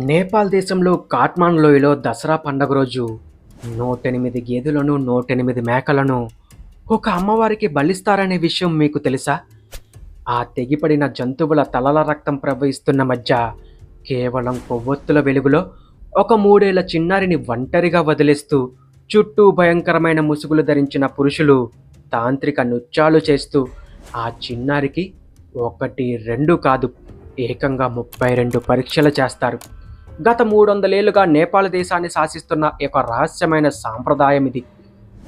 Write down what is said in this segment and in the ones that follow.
నేపాల్ దేశంలో కాట్మాండ్ లోయలో దసరా పండగ రోజు 108 గేదెలను 108 మేకలను ఒక అమ్మవారికి బలిస్తారనే విషయం మీకు తెలుసా? ఆ తెగిపడిన జంతువుల తలల రక్తం ప్రవహిస్తున్న మధ్య కేవలం కొవ్వొత్తుల వెలుగులో ఒక 3 ఏళ్ల చిన్నారిని ఒంటరిగా వదిలేస్తూ చుట్టూ భయంకరమైన ముసుగులు ధరించిన పురుషులు తాంత్రిక నృత్యాలు చేస్తూ ఆ చిన్నారికి ఒకటి రెండు కాదు, ఏకంగా 32 పరీక్షలు చేస్తారు. గత 300 ఏళ్లుగా నేపాల్ దేశాన్ని శాసిస్తున్న ఒక రహస్యమైన సాంప్రదాయం ఇది.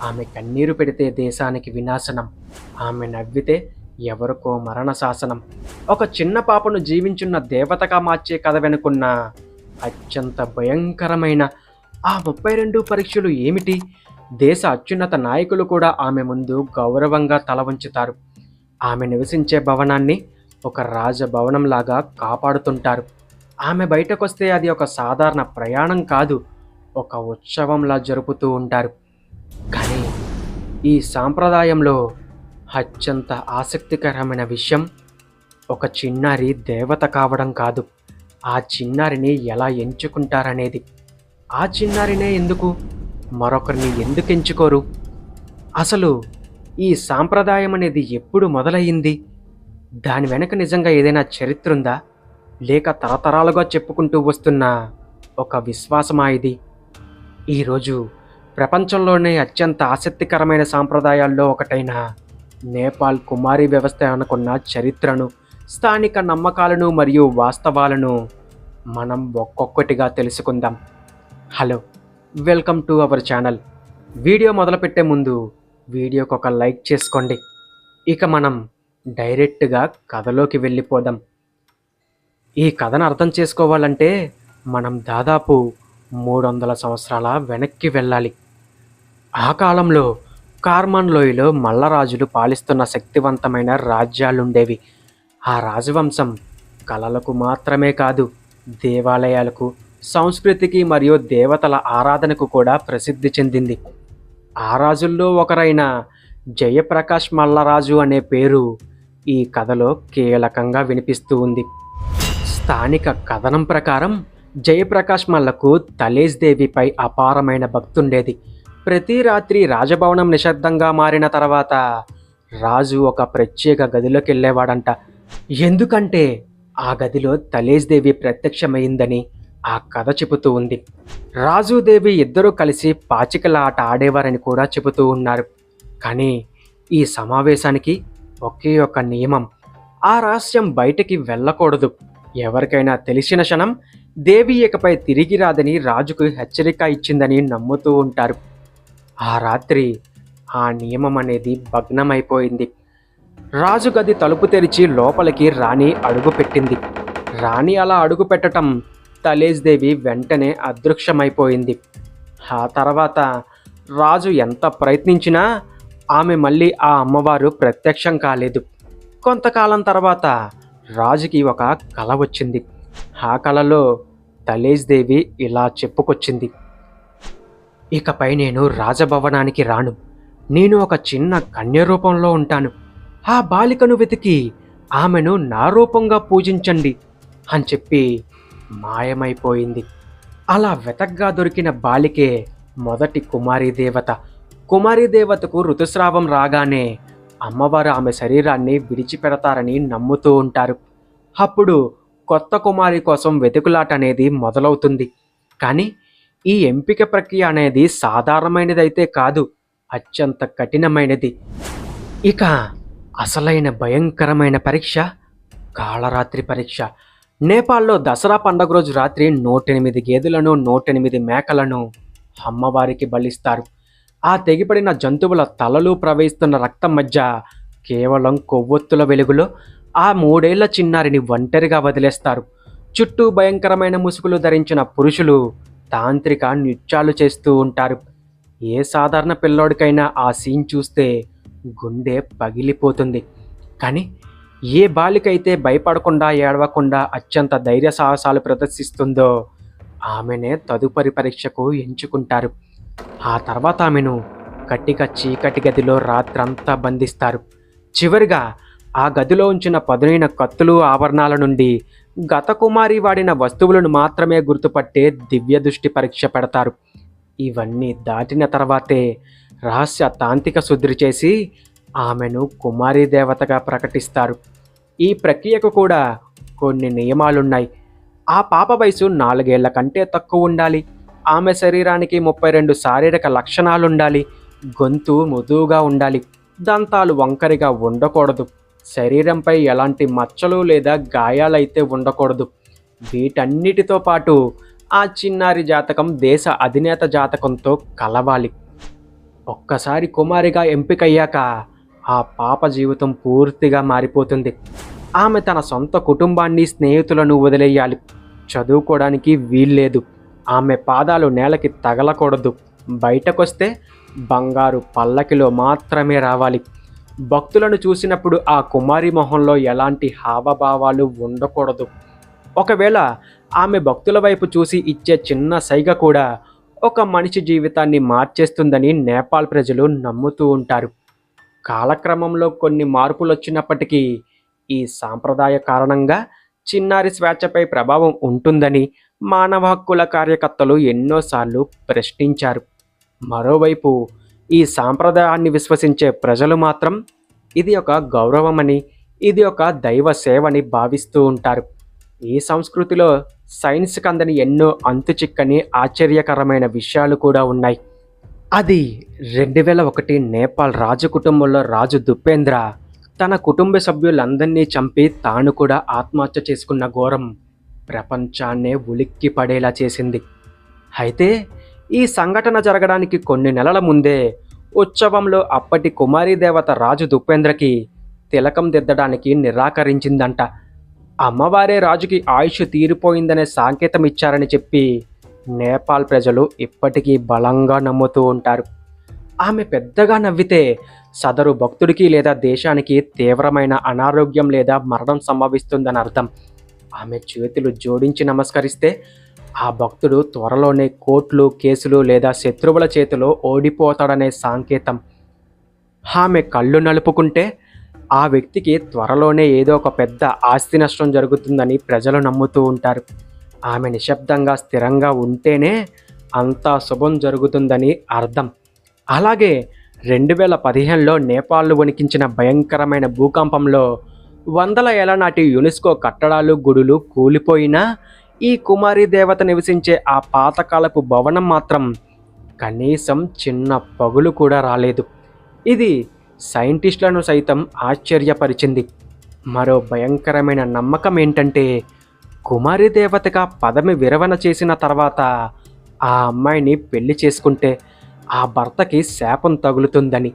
ఆమె కన్నీరు పెడితే దేశానికి వినాశనం, ఆమె నవ్వితే ఎవరికో మరణ శాసనం. ఒక చిన్న పాపను జీవించున్న దేవతగా మార్చే కథ వెనుకున్న అత్యంత భయంకరమైన ఆ 32 పరీక్షలు ఏమిటి? దేశ అత్యున్నత నాయకులు కూడా ఆమె ముందు గౌరవంగా తల వంచుతారు. ఆమె నివసించే భవనాన్ని ఒక రాజభవనంలాగా కాపాడుతుంటారు. ఆమె బయటకొస్తే అది ఒక సాధారణ ప్రయాణం కాదు, ఒక ఉత్సవంలా జరుపుతూ ఉంటారు. కానీ ఈ సాంప్రదాయంలో అత్యంత ఆసక్తికరమైన విషయం ఒక చిన్నారి దేవత కావడం కాదు, ఆ చిన్నారిని ఎలా ఎంచుకుంటారనేది. ఆ చిన్నారినే ఎందుకు, మరొకరిని ఎందుకు ఎంచుకోరు? అసలు ఈ సాంప్రదాయం అనేది ఎప్పుడు మొదలయ్యింది? దాని వెనక నిజంగా ఏదైనా చరిత్ర ఉందా, లేక తరతరాలుగా చెప్పుకుంటూ వస్తున్న ఒక విశ్వాసమా ఇది? ఈరోజు ప్రపంచంలోనే అత్యంత ఆసక్తికరమైన సాంప్రదాయాల్లో ఒకటైన నేపాల్ కుమారి వ్యవస్థ అనుకున్న చరిత్రను, స్థానిక నమ్మకాలను మరియు వాస్తవాలను మనం ఒక్కొక్కటిగా తెలుసుకుందాం. Hello, welcome to our channel. Video మొదలుపెట్టే ముందు వీడియోకి ఒక లైక్ చేసుకోండి. ఇక మనం డైరెక్ట్గా కథలోకి వెళ్ళిపోదాం. ఈ కథను అర్థం చేసుకోవాలంటే మనం దాదాపు 300 సంవత్సరాల వెనక్కి వెళ్ళాలి. ఆ కాలంలో కార్మాన్ లోయలో మల్లరాజులు పాలిస్తున్న శక్తివంతమైన రాజ్యాలుండేవి. ఆ రాజవంశం కళలకు మాత్రమే కాదు, దేవాలయాలకు, సంస్కృతికి మరియు దేవతల ఆరాధనకు కూడా ప్రసిద్ధి చెందింది. ఆ రాజుల్లో ఒకరైన జయప్రకాష్ మల్లరాజు అనే పేరు ఈ కథలో కీలకంగా వినిపిస్తూ ఉంది. స్థానిక కథనం ప్రకారం జయప్రకాష్ మల్లకు తలేజ్ దేవిపై అపారమైన భక్తుండేది. ప్రతి రాత్రి రాజభవనం నిశ్శబ్దంగా మారిన తర్వాత రాజు ఒక ప్రత్యేక గదిలోకి వెళ్ళేవాడంట. ఎందుకంటే ఆ గదిలో తలేజ్ దేవి ప్రత్యక్షమైందని ఆ కథ చెబుతూ ఉంది. రాజుదేవి ఇద్దరూ కలిసి పాచికల ఆట ఆడేవారని కూడా చెబుతూ ఉన్నారు. కానీ ఈ సమావేశానికి ఒకే ఒక నియమం, ఆ రహస్యం బయటికి వెళ్ళకూడదు. ఎవరికైనా తెలిసిన క్షణం దేవి ఇకపై తిరిగి రాదని రాజుకు హెచ్చరిక ఇచ్చిందని నమ్ముతూ ఉంటారు. ఆ రాత్రి ఆ నియమం అనేది భగ్నమైపోయింది. రాజు గది తలుపు తెరిచి లోపలికి రాణి అడుగుపెట్టింది. రాణి అలా అడుగుపెట్టడం తలేజ్ దేవి వెంటనే అదృశ్యమైపోయింది. ఆ తర్వాత రాజు ఎంత ప్రయత్నించినా ఆమె మళ్ళీ ఆ అమ్మవారు ప్రత్యక్షం కాలేదు. కొంతకాలం తర్వాత రాజుకి ఒక కల వచ్చింది. ఆ కలలో తలేజ్ దేవి ఇలా చెప్పుకొచ్చింది: ఇకపై నేను రాజభవనానికి రాను, నేను ఒక చిన్న కన్య రూపంలో ఉంటాను. ఆ బాలికను వెతికి ఆమెను నా రూపంగా పూజించండి అని చెప్పి మాయమైపోయింది. అలా వెతగ్గా దొరికిన బాలికే మొదటి కుమారీ దేవత. కుమారీ దేవతకు ఋతుస్రావం రాగానే అమ్మవారు ఆమె శరీరాన్ని విడిచిపెడతారని నమ్ముతూ ఉంటారు. అప్పుడు కొత్త కుమారి కోసం వెతుకులాట అనేది మొదలవుతుంది. కానీ ఈ ఎంపిక ప్రక్రియ అనేది సాధారణమైనదైతే కాదు, అత్యంత కఠినమైనది. ఇక అసలైన భయంకరమైన పరీక్ష కాళరాత్రి పరీక్ష. నేపాల్లో దసరా పండుగ రోజు రాత్రి 108 గేదెలను 108 మేకలను అమ్మవారికి బలిస్తారు. ఆ తెగిపడిన జంతువుల తలలు ప్రవహిస్తున్న రక్తం మధ్య కేవలం కొవ్వొత్తుల వెలుగులో ఆ 3 ఏళ్ల చిన్నారిని ఒంటరిగా వదిలేస్తారు. చుట్టూ భయంకరమైన ముసుగులు ధరించిన పురుషులు తాంత్రిక నృత్యాలు చేస్తూ ఉంటారు. ఏ సాధారణ పిల్లోడికైనా ఆ సీన్ చూస్తే గుండె పగిలిపోతుంది. కానీ ఏ బాలికైతే భయపడకుండా, ఏడవకుండా అత్యంత ధైర్య సాహసాలు ప్రదర్శిస్తుందో ఆమెనే తదుపరి పరీక్షకు ఎంచుకుంటారు. ఆ తర్వాత ఆమెను గట్టిగా చీకటి గదిలో రాత్రంతా బంధిస్తారు. చివరిగా ఆ గదిలో ఉంచిన పదునైన కత్తులు, ఆభరణాల నుండి గత కుమారి వాడిన వస్తువులను మాత్రమే గుర్తుపట్టే దివ్య దృష్టి పరీక్ష పెడతారు. ఇవన్నీ దాటిన తర్వాతే రహస్య తాంత్రిక శుద్ధి చేసి ఆమెను కుమారీ దేవతగా ప్రకటిస్తారు. ఈ ప్రక్రియకు కూడా కొన్ని నియమాలున్నాయి. ఆ పాప వయసు 4 ఏళ్ల కంటే తక్కువ ఉండాలి. ఆమె శరీరానికి 32 శారీరక లక్షణాలుండాలి. గొంతు మృదువుగా ఉండాలి. దంతాలు వంకరిగా ఉండకూడదు. శరీరంపై ఎలాంటి మచ్చలు లేదా గాయాలైతే ఉండకూడదు. వీటన్నిటితో పాటు ఆ చిన్నారి జాతకం దేశ అధినేత జాతకంతో కలవాలి. ఒక్కసారి కుమారిగా ఎంపికయ్యాక ఆ పాప జీవితం పూర్తిగా మారిపోతుంది. ఆమె తన సొంత కుటుంబాన్ని, స్నేహితులను వదిలేయాలి. చదువుకోవడానికి వీల్లేదు. ఆమె పాదాలు నేలకి తగలకూడదు. బయటకొస్తే బంగారు పల్లకిలో మాత్రమే రావాలి. భక్తులను చూసినప్పుడు ఆ కుమారి మొహంలో ఎలాంటి హావభావాలు ఉండకూడదు. ఒకవేళ ఆమె భక్తుల వైపు చూసి ఇచ్చే చిన్న సైగ కూడా ఒక మనిషి జీవితాన్ని మార్చేస్తుందని నేపాల్ ప్రజలు నమ్ముతూ ఉంటారు. కాలక్రమంలో కొన్ని మార్పులు వచ్చినప్పటికీ ఈ సాంప్రదాయ కారణంగా చిన్నారి స్వేచ్ఛపై ప్రభావం ఉంటుందని మానవ హక్కుల కార్యకర్తలు ఎన్నోసార్లు ప్రశ్నించారు. మరోవైపు ఈ సాంప్రదాయాన్ని విశ్వసించే ప్రజలు మాత్రం ఇది ఒక గౌరవమని, ఇది ఒక దైవ సేవని భావిస్తూ ఉంటారు. ఈ సంస్కృతిలో సైన్స్ కందని ఎన్నో అంతుచిక్కని ఆశ్చర్యకరమైన విషయాలు కూడా ఉన్నాయి. అది 2001 నేపాల్ రాజు కుటుంబంలో రాజు దుపేంద్ర తన కుటుంబ సభ్యులందరినీ చంపి తాను కూడా ఆత్మహత్య చేసుకున్న ఘోరం ప్రపంచాన్నే ఉలిక్కి పడేలా చేసింది. అయితే ఈ సంఘటన జరగడానికి కొన్ని నెలల ముందే ఉత్సవంలో అప్పటి కుమారీ దేవత రాజు దుపేంద్రకి తిలకం దిద్దడానికి నిరాకరించిందంట. అమ్మవారే రాజుకి ఆయుష్ తీరిపోయిందనే సంకేతం ఇచ్చారని చెప్పి నేపాల్ ప్రజలు ఇప్పటికీ బలంగా నమ్ముతూ ఉంటారు. ఆమె పెద్దగా నవ్వితే సదరు భక్తుడికి లేదా దేశానికి తీవ్రమైన అనారోగ్యం లేదా మరణం సంభవిస్తుందని అర్థం. ఆమె చేతులు జోడించి నమస్కరిస్తే ఆ భక్తుడు త్వరలోనే కోర్టులు, కేసులు లేదా శత్రువుల చేతిలో ఓడిపోతాడనే సంకేతం. ఆమె కళ్ళు నలుపుకుంటే ఆ వ్యక్తికి త్వరలోనే ఏదో ఒక పెద్ద ఆస్తి నష్టం జరుగుతుందని ప్రజలు నమ్ముతూ ఉంటారు. ఆమె నిశ్శబ్దంగా స్థిరంగా ఉంటేనే అంతా శుభం జరుగుతుందని అర్థం. అలాగే 2015లో నేపాల్ను వణికించిన భయంకరమైన భూకంపంలో వందల ఏళ్ల నాటి యునెస్కో కట్టడాలు, గుడులు కూలిపోయినా ఈ కుమారీ దేవత నివసించే ఆ పాతకాలపు భవనం మాత్రం కనీసం చిన్న పగులు కూడా రాలేదు. ఇది సైంటిస్టులను సైతం ఆశ్చర్యపరిచింది. మరో భయంకరమైన నమ్మకం ఏంటంటే కుమారీ దేవతగా పదవి విరమణ చేసిన తర్వాత ఆ అమ్మాయిని పెళ్లి చేసుకుంటే ఆ భర్తకి శాపం తగులుతుందని.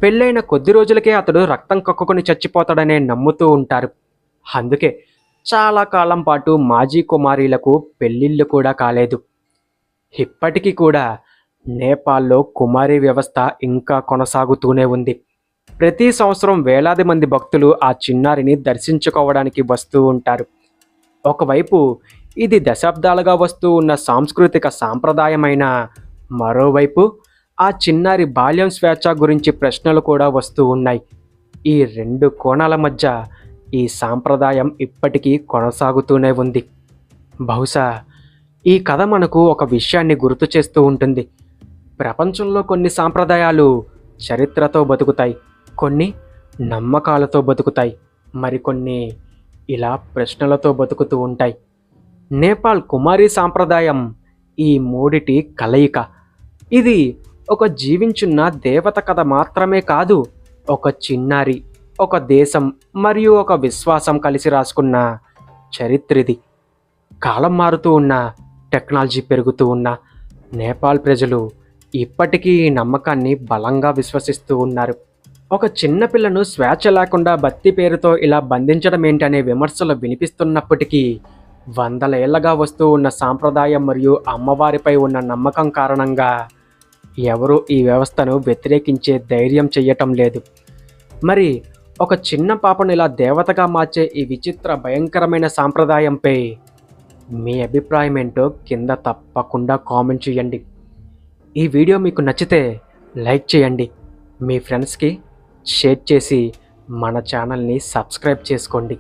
పెళ్ళైన కొద్ది రోజులకే అతడు రక్తం కక్కుకొని చచ్చిపోతాడనే నమ్ముతూ ఉంటారు. అందుకే చాలా కాలం పాటు మాజీ కుమారీలకు పెళ్ళిళ్ళు కూడా కాలేదు. ఇప్పటికీ కూడా నేపాల్లో కుమారీ వ్యవస్థ ఇంకా కొనసాగుతూనే ఉంది. ప్రతి సంవత్సరం వేలాది మంది భక్తులు ఆ చిన్నారిని దర్శించుకోవడానికి వస్తూ ఉంటారు. ఒకవైపు ఇది దశాబ్దాలుగా వస్తూ ఉన్న సాంస్కృతిక సాంప్రదాయమైన, మరోవైపు ఆ చిన్నారి బాల్యం స్వేచ్ఛ గురించి ప్రశ్నలు కూడా వస్తూ ఉన్నాయి. ఈ రెండు కోణాల మధ్య ఈ సాంప్రదాయం ఇప్పటికీ కొనసాగుతూనే ఉంది. బహుశా ఈ కథ మనకు ఒక విషయాన్ని గుర్తు చేస్తూ ఉంటుంది. ప్రపంచంలో కొన్ని సాంప్రదాయాలు చరిత్రతో బతుకుతాయి, కొన్ని నమ్మకాలతో బతుకుతాయి, మరికొన్ని ఇలా ప్రశ్నలతో బతుకుతూ ఉంటాయి. నేపాల్ కుమారీ సాంప్రదాయం ఈ మూడిటి కలయిక. ఇది ఒక జీవించున్న దేవత కథ మాత్రమే కాదు, ఒక చిన్నారి, ఒక దేశం మరియు ఒక విశ్వాసం కలిసి రాసుకున్న చరిత్రది. కాలం మారుతూ ఉన్న, టెక్నాలజీ పెరుగుతూ ఉన్న నేపాల్ ప్రజలు ఇప్పటికీ ఈ నమ్మకాన్ని బలంగా విశ్వసిస్తూ ఉన్నారు. ఒక చిన్నపిల్లను స్వేచ్ఛ లేకుండా భక్తి పేరుతో ఇలా బంధించడం ఏంటనే విమర్శలు వినిపిస్తున్నప్పటికీ వందల ఏళ్లగా వస్తూ ఉన్న సాంప్రదాయం మరియు అమ్మవారిపై ఉన్న నమ్మకం కారణంగా ఎవరూ ఈ వ్యవస్థను వ్యతిరేకించే ధైర్యం చెయ్యటం లేదు. మరి ఒక చిన్న పాపను ఇలా దేవతగా మార్చే ఈ విచిత్ర భయంకరమైన సాంప్రదాయంపై మీ అభిప్రాయం ఏంటో కింద తప్పకుండా కామెంట్ చేయండి. ఈ వీడియో మీకు నచ్చితే లైక్ చేయండి, మీ ఫ్రెండ్స్కి షేర్ చేసి మన ఛానల్ని సబ్స్క్రైబ్ చేసుకోండి.